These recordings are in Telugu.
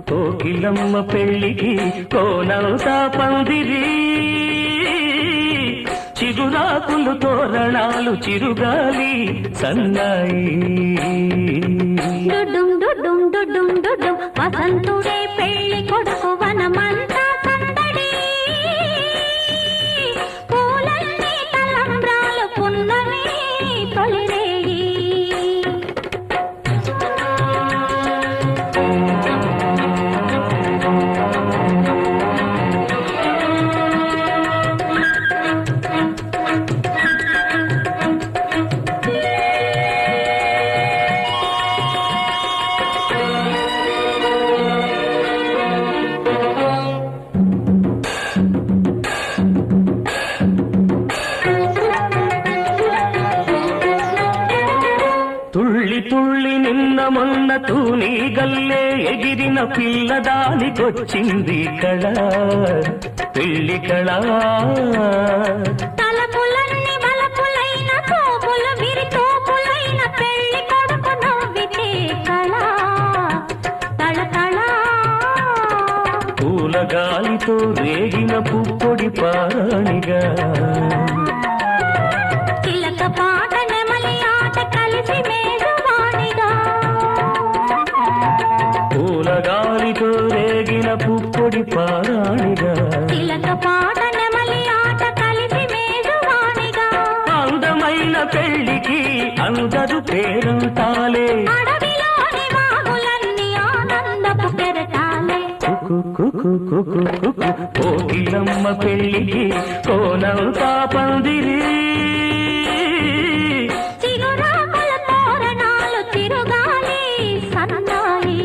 కోకిలమ్మ పెళ్ళికి కోనవుతా పందిరి చిగురాకులు తోరణాలు చిరుగాలి సన్నాయి డుడుం డుడుం డుడుం డుడుం వసంతుడే పెళ్లి కొడుకు వనమంతా సందడి పూలన్నీ తలంబ్రాలు పున్నమి తొలిరేయి తుళ్ళి తుళ్ళి నిన్న మొన్న తూని గల్లే ఎగిరిన పిల్లదానికొచ్చింది కళ పెళ్లి కళ తలపులన్నీ బలపులైన తోపులు విరి తోపులైన పెళ్లి కొడుకు నవ్వితే కళ తళతళ పూలగాలితో రేగిన పుప్పొడి పారాణిగా చిలక పాట నెమలి ఆట కలిసి మేజవాణిగా పూలగాలితో రేగిన పుప్పొడి పారాణిగా చిలక పాట నెమలి ఆట కలిసి మేజవాణిగా అందమైన పెళ్లికి అందరు పేరంతాలే అడవిలోని వాగులన్నీ ఆనందపు కెరటాలే కోకిలమ్మ పెళ్లికి కోనవుతా పందిరి చిగురాకుల తోరణాలు తిరుగాలి సన్నాయి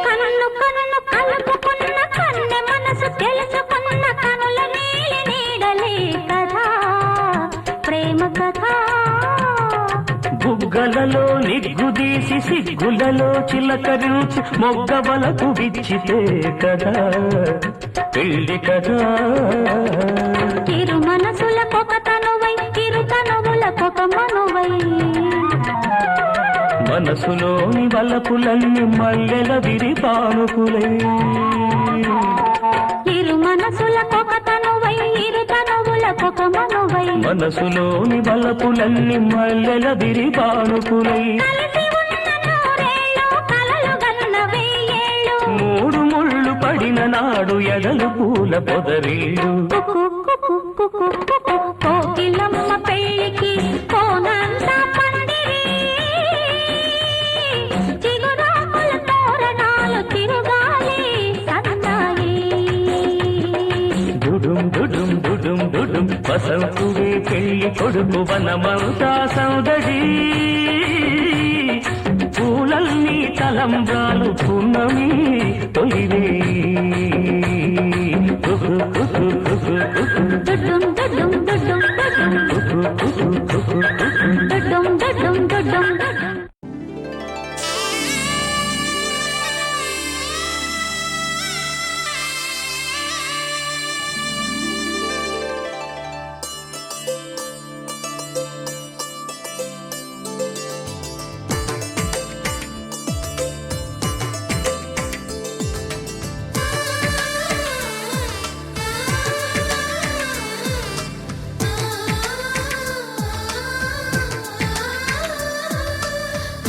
కన్ను కన్ను కలుపుకున్న కన్నె మనసు తెలుసుకున్న కనుల నీలి నీడలే కథ ప్రేమ కథ బుగ్గలలో నిగ్గుదీసి సిగ్గులలో చిలకరించి మొగ్గవలకు విచ్చితే కదా పెళ్లి కదా ఇరు మనసులకొక తనువై ఇరు తనువులకొక మనువై మనసులోని వలపులన్నీ మల్లెల విరిపానుకులై ఇరు మనసులకొక తనువై ఇరు తనువులకొక మనువై మనసులోని వలపులన్నీ మల్లెల విరిపానుకులై కలిసి ఉన్న నూరేళ్ళు కలలు గన్న వెయ్యేళ్ళు మూడు ముళ్ళు పడిన నాడు ఎడలు పూల పొదరీళ్ళు కోకిలమ్మ పెళ్లికి కోనంతా పందిరి చిగురాకుల తోరణాలు తిరుగాలి సన్నాయి డుడుం డుడుం డుడుం డుడుం వసంతుడే పెళ్లి కొడుకు వనమంతా సౌదడి పూలన్నీ తలంబ్రాలు పున్నమి తొలిరే డుడుం డుడుం డుడుం డుడుం డుడుం డుడుం డుడుం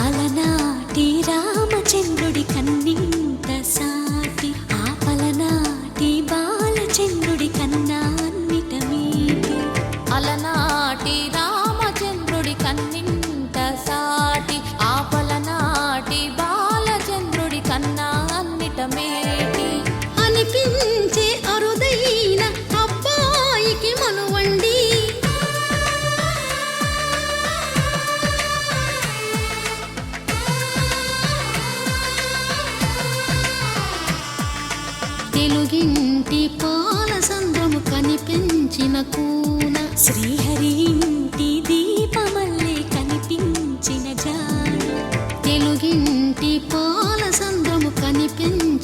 అలనాటి రామచంద్రుడి కన్నింత సాటి ఆపలనాటి బాలచంద్రుడి కన్నా అన్నిట మీటి అలనాటి రామచంద్రుడి కన్నింత సాటి ఆపలనాటి బాలచంద్రుడి కన్నా అన్నిట మేటి అనిపించే అరుదైన అబ్బాయికి మనువండి తెలుగింటి పాల సంద్రము కనిపించిన కూన శ్రీహరి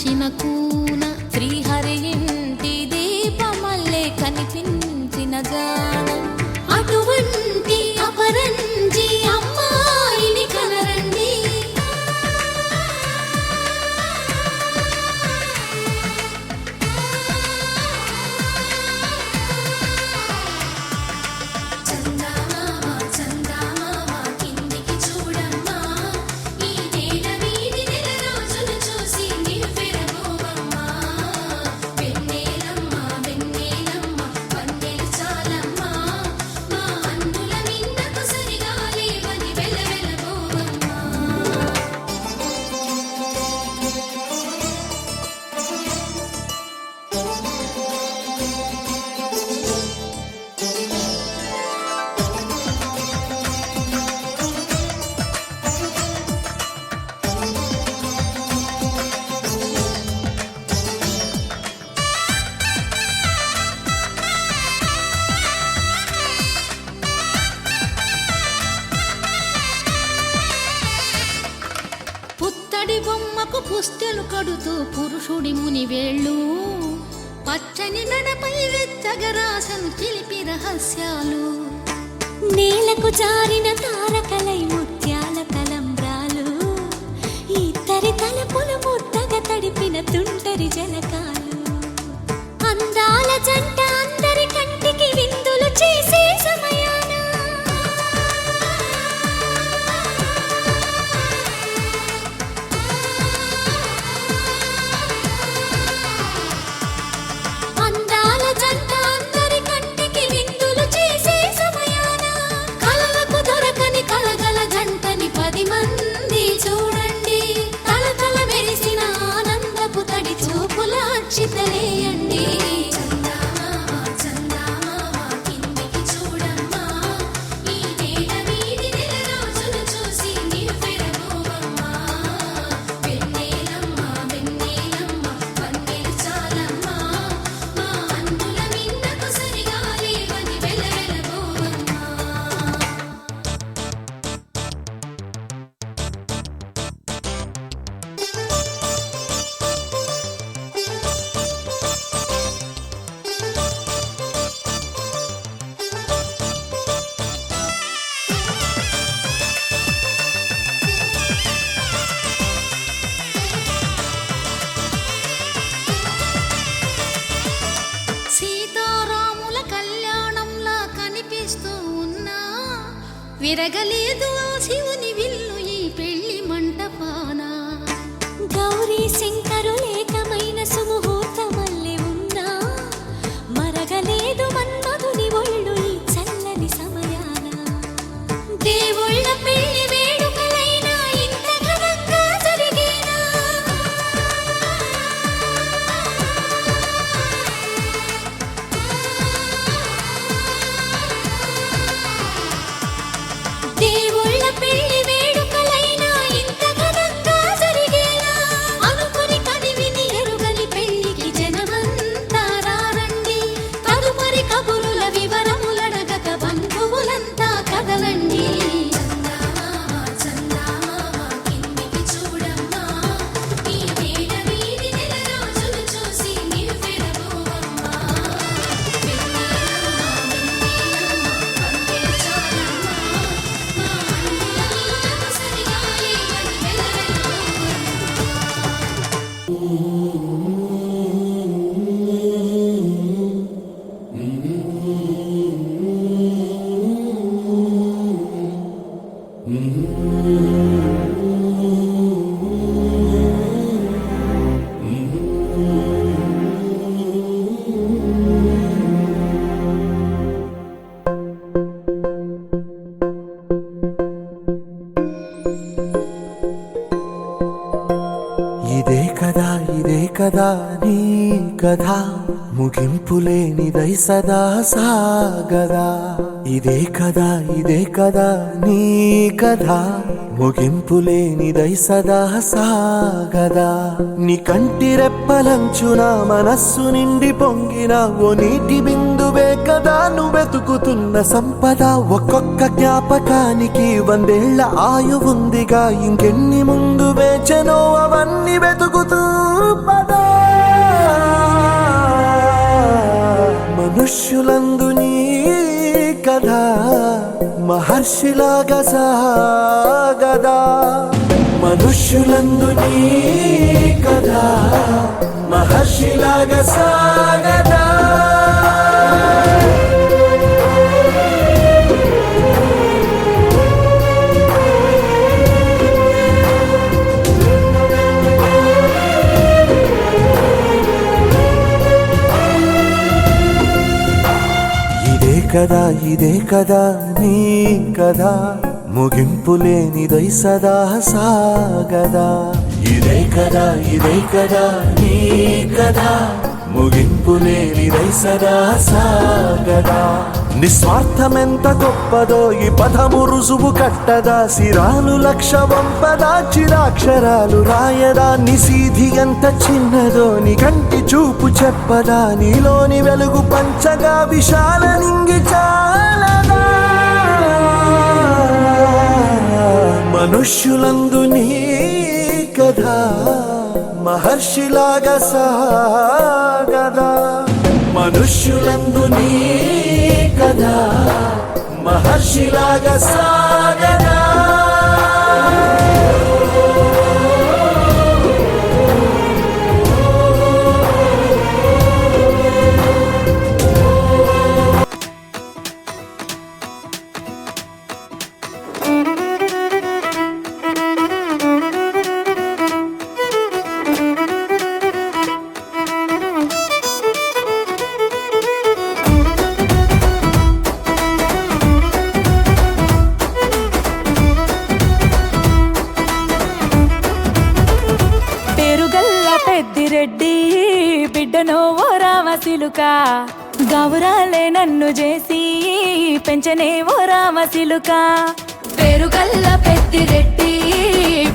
కనిపించిన కూన శ్రీహరి ఇంటి దీపమల్లే కనిపించిన జాన అటువంటి అపరంజి అమ్మాయిని కనరండి. చందమామ చందమామ కిందికి చూడమ్మా, ఈ నేల వీధి నెల రోజులు చూసి నివ్వెరబోవమ్మా. వెన్నెలమ్మ వెన్నెలమ్మ వన్నెలు చాలమ్మా, మా అన్నుల మిన్నకు సరిగా లేవని వెలవెలబోవమ్మా. పుత్తడి బొమ్మకు పుస్తెలు కడుతూ పురుషుడి ముని వేళ్ళు, పచ్చని నడపై వెచ్చగరాసను చిలిపి రహస్యాలు. నేలకు జారిన తారకలై ముత్యాల తలంబ్రాలు, ఇద్దరి తలపులు ముద్దగా తడిపిన తుంటరి జలకాలు. అందాల జంట అందరి కంటికి విందులు చేసే సమయాన అందాల జంట అందరి కంటికి విందులు చేసే సమయాన కలలకు దొరకని కలగల జంటని 10 మంది చూడండి. తలతల మెరిసిన ఆనందపు తడి చూపుల అక్షితలేయండి. చందమామ చందమామ కిందికి చూడమ్మా, ఈ నేల వీధి నెల రోజులు చూసి నివ్వెరబోవమ్మా. వెన్నెలమ్మ వెన్నెలమ్మ వన్నెలు చాలమ్మా, మా అన్నుల మిన్నకు సరిగా లేవని వెలవెలబోవమ్మా. సీతారాముల కళ్యాణంలా కనిపిస్తూ ఉన్నా, విరగలేదు ఆ శివుని విల్లు ఈ పెళ్లి మంటపాన. గౌరీ శంకరులేకమైన సుముహూర్తమల్లె ఉన్నా, మరగలేదు మన్మధుని ఒళ్ళు ఈ చల్లని సమయాన. దేవుళ్ళ పెళ్లి వేడుకలైనా ఇంత ఘనంగా జరిగేనా? దేవుళ్ళ పెళ్లి వేడుకలైనా ఇంత ఘనంగా జరిగేనా? అనుకుని కనివిని ఎరుగని పెళ్లికి జనమంతా రారండి. తదుపరి కబురుల వివరములడగక బంధువులంతా కదలండి. చందమామ చందమామ కిందికి చూడమ్మా, ఈ నేల వీధి నెల రోజులు చూసి నివ్వెరబోవమ్మా. వెన్నెలమ్మ వెన్నెలమ్మ వన్నెలు చాలమ్మా, మా అన్నుల మిన్నకు సరిగా లేవని వెలవెలబోవమ్మా. ఇదే కదా నీ కథ, ముగింపులేనిదై సదా సాగదా. ఇదే కదా నీ కథ, ముగింపులేనిదై సదా సాగదా. నీ కంటి రెప్పలంచున మనస్సు నిండి పొంగిన ఓ నీటి బిందువే కదా నువ్వెతుకుతున్న సంపద. ఒక్కొక్క జ్ఞాపకానికి 100 ఏళ్ల ఆయువుందిగా, ఇంకెన్ని ముందు వేచనో అవన్నీ వెతుకుతూ మనుష్యులందు నీ కథ మహర్షిలాగా సాగదా మనుష్యులందు నీ కథ మహర్షిలాగా సాగదా ఇదే కదా నీ కదా ముగింపు లేనిదై సదా సాగదా ఇదే కదా నీ కదా ముగింపు లేనిదై సదా సాగదా నిస్వార్థమెంత గొప్పదో ఈ పదము రుజువు కట్టదా సిరాలు లక్ష వంపదా చిరాక్షరాలు రాయదా నిసీధి ఎంత చిన్నదో నీ కంటి చూపు చెప్పదా నీలోని వెలుగు పంచగా విశాల నింగి చాలదా మనుష్యులందు నీ కథ మహర్షిలాగా సాగదా మనుష్యులందు నీ కథ మహర్షిలాగా సాగదా రెడ్డి బిడ్డనో ఓ రామసిలుక గౌరాలే నన్ను చేసి పెంచనే ఓ రామసిలుక పేరుగల్ల పెద్దిరెడ్డి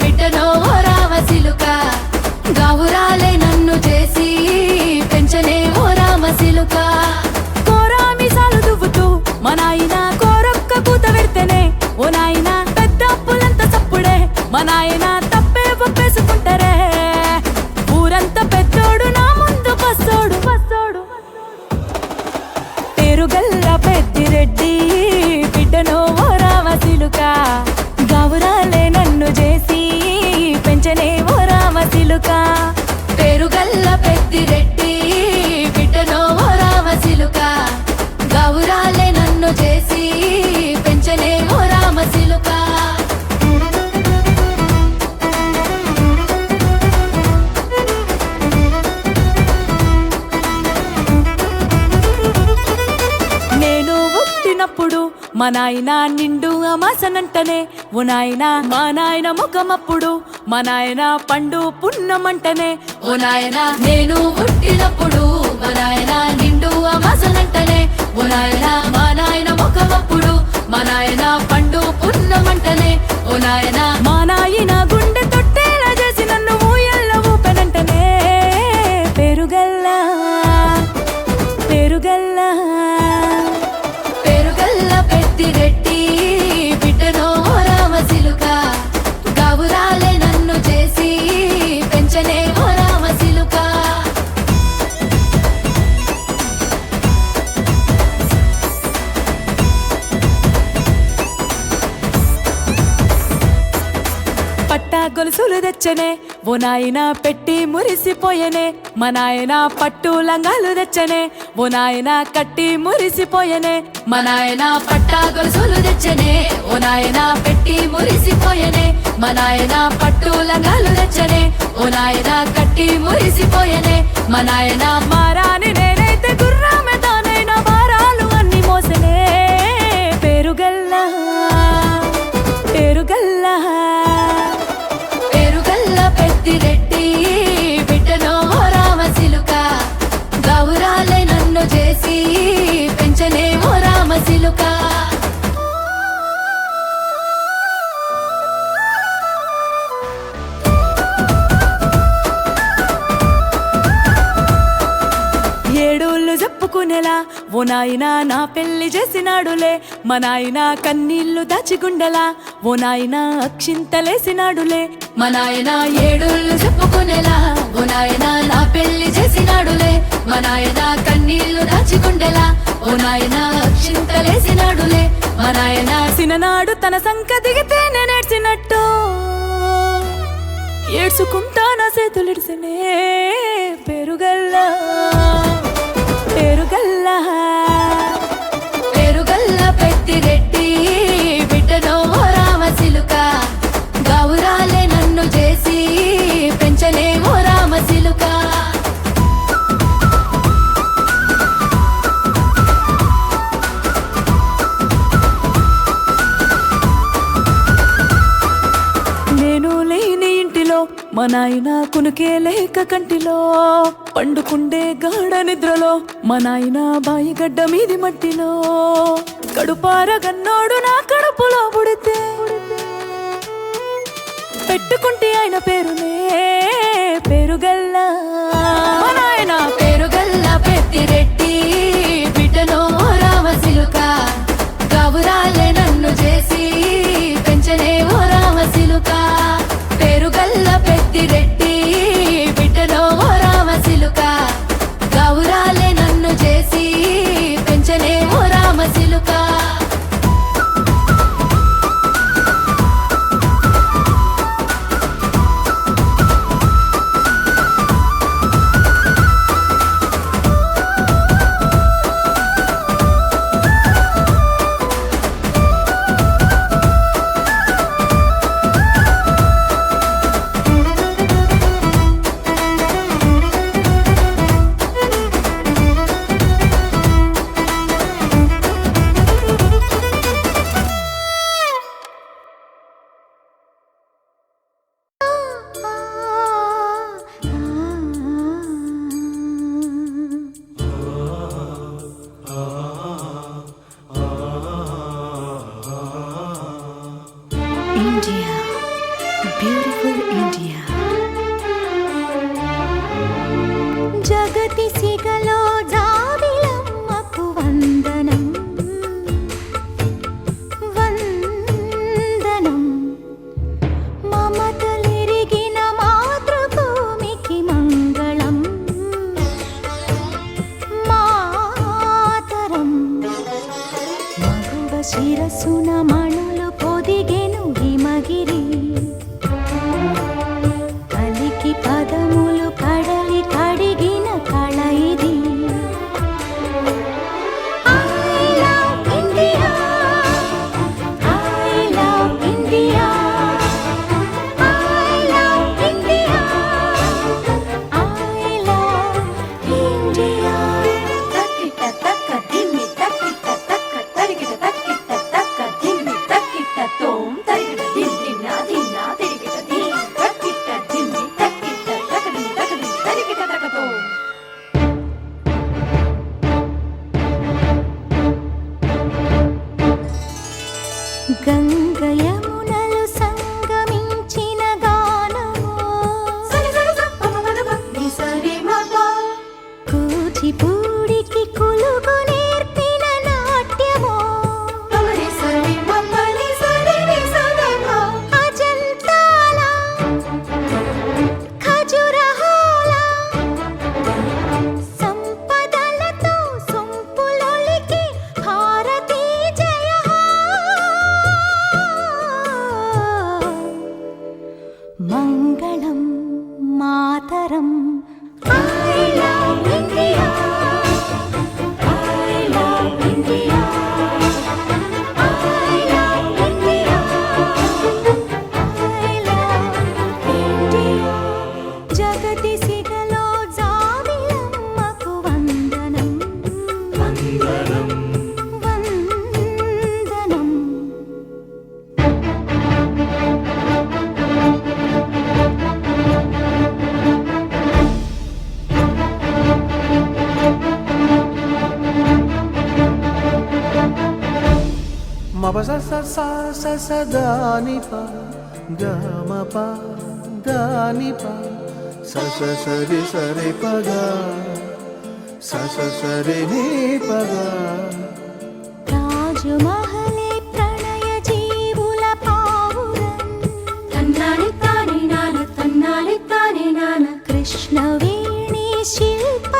బిడ్డనో ఓ రామసిలుక గౌరాలే నన్ను చేసి పెంచనే ఓ రామసిలుక కోరామిసాలు దువ్వుతూ మా నాయన కోరొక్క కూత పెడితేనే ఓ నాయన పెద్ద అప్పులంత సప్పుడే మా నాయన తప్పే ఒప్పేసుకుంటారే ఊరంతా పెద్దోడు నా ముందు బస్సోడు పేరుగల్ల పెద్దిరెడ్డి బిడ్డనో ఓ రామసిలుక గౌరాలే నన్ను చేసి పెంచనే ఓ రామసిలుక పేరుగల్ల పెద్దిరెడ్డి బిడ్డనో ఓ రామసిలుక గౌరాలే నన్ను చేసి పెంచనే ఓ రామసిలుక మా నాయన నిండు అమాసనంటనే ఓ నాయన మా నాయన ముఖమప్పుడు మా నాయన పండు పున్నమంటనే ఓ నాయన నేను పుట్టినప్పుడు మా నాయన నిండు అమాసనంటనే ఓ నాయన మా నాయన ముఖమప్పుడు మా నాయన పండు పున్నమంటనే ఓ నాయన మా నాయన గుండె తొట్టేలా చేసి నన్ను ఊయల్ల ఊపెనంటనే పేరుగల్లా పేరుగల్లా పెద్దిరెడ్డి బిడ్డనో ఓ రామసిలుక గౌరాలే నన్ను చేసి పెంచనే ఓ రామసిలుక పట్టా గొలుసులు తెచ్చనే ఓ నాయన పెట్టి మురిసిపోయనే మా నాయన పట్టు లంగాలు తెచ్చనే ఓ నాయన కట్టి మురిసిపోయనే మా నాయన పట్టా గొలుసులు తెచ్చనే ఓ నాయన పెట్టి మురిసిపోయనే మా నాయన పట్టు లంగాలు తెచ్చనే ఓ నాయన కట్టి మురిసిపోయనే మా నాయన మారాని నేనైతే గుర్రామె తానైనా భారాలు అన్ని మోసనే పేరుగల్లా పేరుగల్లా పేరుగల్ల పెద్దిరెడ్డి బిడ్డనో ఓ రామసిలుక గౌరాలే నన్ను చేసి పెంచనే ఓ రామసిలుక ఏడోళ్ళు చెప్పుకునేలా ఓ నాయన నా పెళ్లి చేసినాడులే మా నాయన కన్నీళ్లు దాచిగుండెలా ఓ నాయన అక్షింతలేసినాడులే మా నాయన ఏడుళ్ళు చెప్పుకునేలా ఓ నాయన నా పెళ్లి చేసినాడు చేసినాడులే మా నాయన కన్నీళ్లు దాచిగుండెలా ఓ నాయన అక్షింతలేసినాడులే మా నాయన సిననాడు తన సంక దిగితే నేనేడ్చినట్టు ఏడ్చుకుంటా నా చేతులిడిసినే పెరుగల్లా పెరుగల్లా పేరుగల్ల పెద్దిరెడ్డి బిడ్డనో రామసిలుక గౌరాలే నన్ను చేసి పెంచలేమో రామసిలుక నేను లేని ఇంటిలో మా నాయన కునుకే లేక కంటిలో పండుకుండే గాఢ నిద్రలో మా నాయన బాయి గడ్డ మీది మట్టిలో కడుపార గన్నోడు నా కడుపులో పుడితే పెట్టుకుంటే ఆయన పేరునే పెరుగల్లా మా నాయన పేరుగల్ల పెద్దిరెడ్డి బిడ్డనో రామసిలుక గౌరాలే నన్ను చేసి పెంచలేమో రామసిలుక పేరుగల్ల పెద్దిరెడ్డి బిడ్డనో రామసిలుక గౌరాలే నన్ను చేసి పెంచలేమో రామసిలుక ఇండియా, బ్యూటిఫుల్ ఇండియా. జగతి సిగలో జాబిలమ్మకు వందనం వందనం. మమతలిరిగిన మాతృభూమికి మంగళం మాతరం. మగువ శిరసున మణులు పొదిగెను హిమగిరి, కలికి పదములు కడలి కడిగిన కళ ఇది. I love India, I love India, I love India, I love India. తక్కిట తక్క దిమ్మి తక్కిట తక్క తరిగిట తక్కిట తక్క దిమ్మి తక్కిట తోం తరిగిట దిమ్మినా దిన్నా తిరిగిట దీ తక్కిట దిమ్మి తక్కిట తక్కడి తక్కడి తరిగిట తక్కతో గంగ యమునలు సంగమించిన గానము, కూచిపూడికి కులుగు నేర్పిన నాట్యము, అజంతాల ఖజురహోల సంపదలతో సొంపులొలికి భారతీ జయ హో. మంగళం మాతరం. I love India, I love India, I love India, I love India. జగతి సిగలో జాబిలమ్మకు వందనం వందనం వందనం. మప స స స స స దాని ప గ మ ప దాని ప స స స రి స రి ప గ స స స రి ని ప గ. రాజమహలే ప్రణయ జీవుల పావురం, తన్నాని తాని నాన తన్నాని తాని నాన కృష్ణవేణి శిల్ప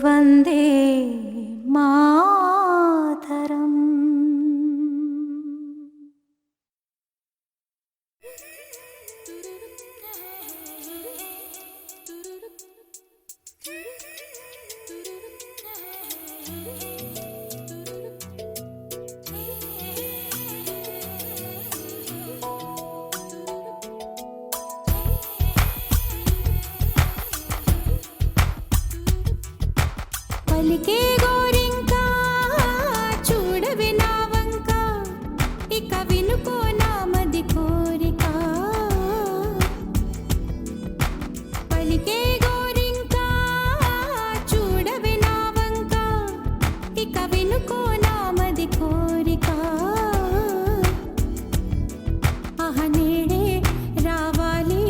వందే మాతరం. పలికే గోరింకా చూడవి నా వంక, ఇక వినుకో నామది కోరిక. పలికే గోరింకా చూడవి నా వంక, ఇక వినుకో నామది కోరిక. ఆహ నేడే రావాలి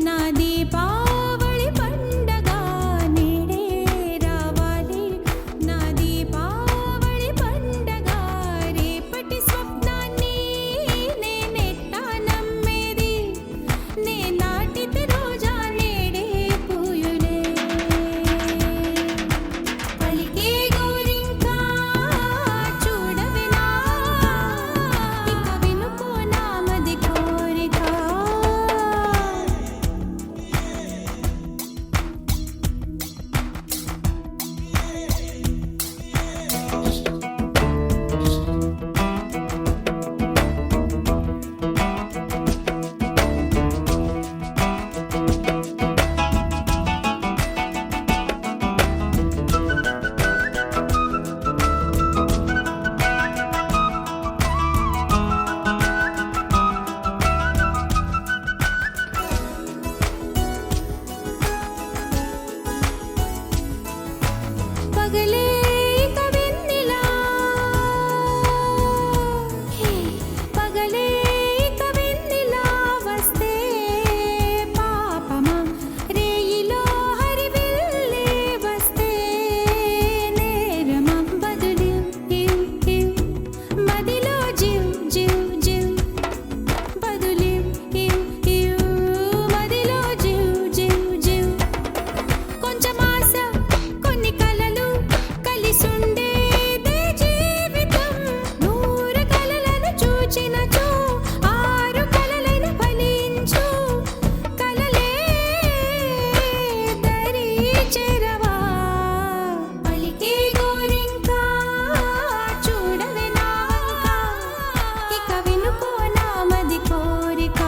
నా దీపావళి పండగ, నేడే రావాలి నా దీపావళి పండగ. రేపటి స్వప్నాన్ని నేనెట్టా నమ్మేది, నే నాటితే రోజా నేడే పూయులే. పలికే గోరింకా చూడవి నా, ఇక వినుకో నామది కోరిక. పగలే ఇక వెన్నెలా, పగలే ఇక వెన్నెలా వస్తే పాపమా, రేయిలో హరివిల్లే వస్తే నేరమా. బదులు ఇవ్ ఇవ్ మదిలో జివ్ జివ్ జివ్, బదులు ఇవ్ ఇవ్ మదిలో జివ్ జివ్ జివ్. కొంచెం ఆశ కొన్ని కలలు కలిసుండేదే జీవితం. 100 కలలను చూచినచో 6 కలలైన ఫలించు. కలలే దరి చేరవా. పలికే గోరింకా చూడవే నా వంక, ఇక వినుకో నామది కోరిక.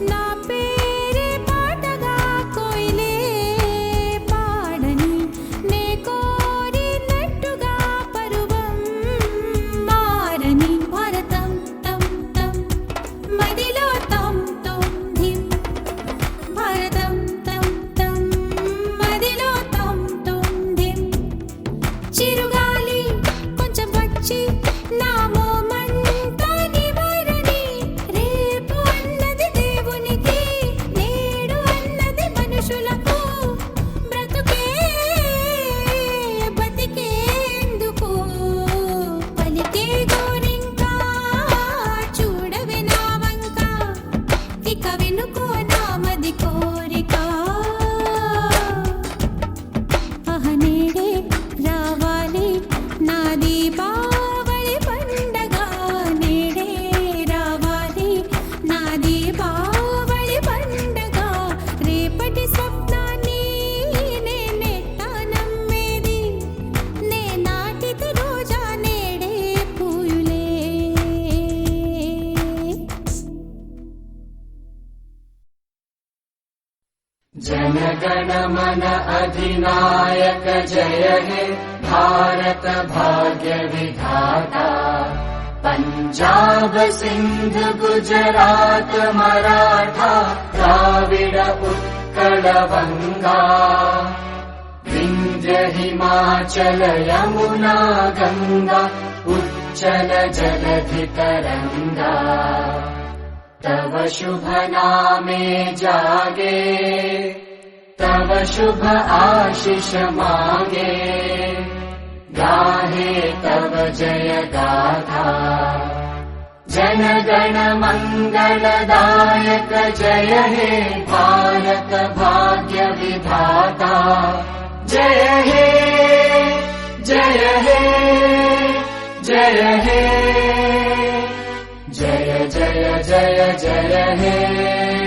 నా పేరే పాటగా కోయిలే పాడని, నే కోరినట్టుగా పరువం మారని. భారతం తం తం మదిలో తం తం ధిం, భారతం తం తం మదిలో తం తం ధిం. చిరుగాలి కొంచెం వచ్చి నా మోమంతా నివారణి. రేపు అన్నది దేవునికి, నేడు అన్నది మనుషులకు. బ్రతుకే బతికేందుకు. పలికే గోరింకా చూడవే నా వంక, ఇక వినుకో నామది కోరిక. ఆహ నేడే రావాలి నా దీపావళి పండగ, నేడే రావాలి నా దీపావళి పండగ. రేపటి స్వప్నాన్ని నేనెట్టా నమ్మేది, నే నాటితే రోజా నేడే పూయులే. जनगण मन अधिनायक जय हे भारत भाग्य विधाता। पंजाब सिंध गुजरात मराठा द्राविड उत्कल बंगा। हिमाचल यमुना गंगा उच्चल जलधि तरंगा तव शुभ नामे जागे तव शुभ आशीष मांगे गाहे तव जय गाथा जन गण मंगलदायक जय हे भारत भाग्य विधाता जय हे जय हे जय हे जय जय जय जय हे